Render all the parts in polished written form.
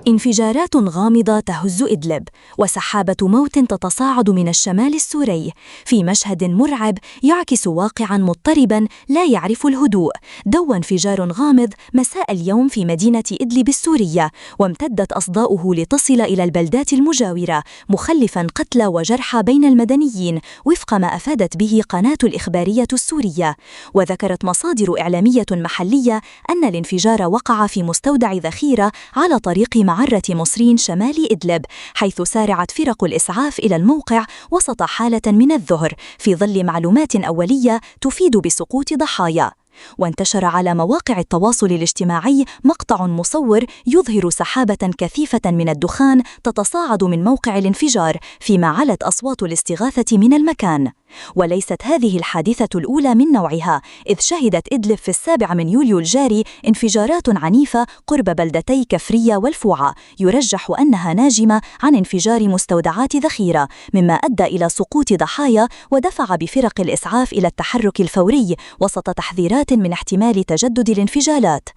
انفجارات غامضة تهز إدلب، وسحابة موت تتصاعد من الشمال السوري في مشهد مرعب يعكس واقعاً مضطرباً لا يعرف الهدوء. دوى انفجار غامض مساء اليوم في مدينة إدلب السورية، وامتدت أصداؤه لتصل إلى البلدات المجاورة، مخلفاً قتلى وجرحى بين المدنيين وفق ما أفادت به قناة الإخبارية السورية. وذكرت مصادر إعلامية محلية أن الانفجار وقع في مستودع ذخيرة على طريق معرة مصرين شمال إدلب، حيث سارعت فرق الإسعاف إلى الموقع وسط حالة من الذعر في ظل معلومات أولية تفيد بسقوط ضحايا. وانتشر على مواقع التواصل الاجتماعي مقطع مصور يظهر سحابة كثيفة من الدخان تتصاعد من موقع الانفجار، فيما علت أصوات الاستغاثة من المكان. وليست هذه الحادثة الأولى من نوعها، إذ شهدت إدلب في 7 يوليو الجاري انفجارات عنيفة قرب بلدتي كفرية والفوعة، يرجح أنها ناجمة عن انفجار مستودعات ذخيرة، مما أدى إلى سقوط ضحايا ودفع بفرق الإسعاف إلى التحرك الفوري وسط تحذيرات من احتمال تجدد الانفجارات.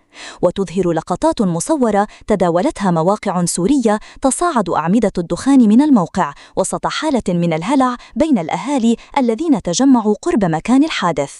وتظهر لقطات مصورة تداولتها مواقع سورية تصاعد أعمدة الدخان من الموقع وسط حالة من الهلع بين الأهالي الذين تجمعوا قرب مكان الحادث.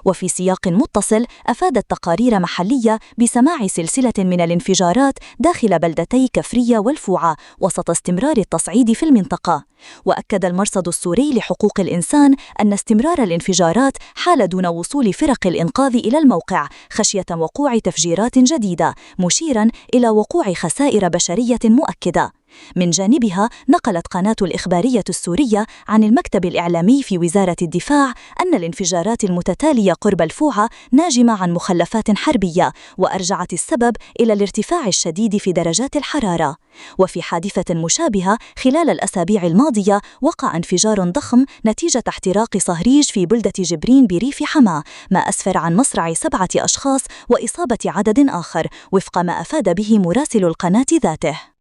وفي سياق متصل، أفادت تقارير محلية بسماع سلسلة من الانفجارات داخل بلدتي كفرية والفوعة وسط استمرار التصعيد في المنطقة. وأكد المرصد السوري لحقوق الإنسان أن استمرار الانفجارات حال دون وصول فرق الإنقاذ إلى الموقع خشية وقوع تفجيرات جديدة، مشيراً إلى وقوع خسائر بشرية مؤكدة. من جانبها، نقلت قناة الإخبارية السورية عن المكتب الإعلامي في وزارة الدفاع أن الانفجارات المتتالية قرب الفوعة ناجمة عن مخلفات حربية، وأرجعت السبب إلى الارتفاع الشديد في درجات الحرارة. وفي حادثة مشابهة خلال الأسابيع الماضية، وقع انفجار ضخم نتيجة احتراق صهريج في بلدة جبرين بريف حماة، ما أسفر عن مصرع 7 أشخاص وإصابة عدد آخر، وفق ما أفاد به مراسل القناة ذاته.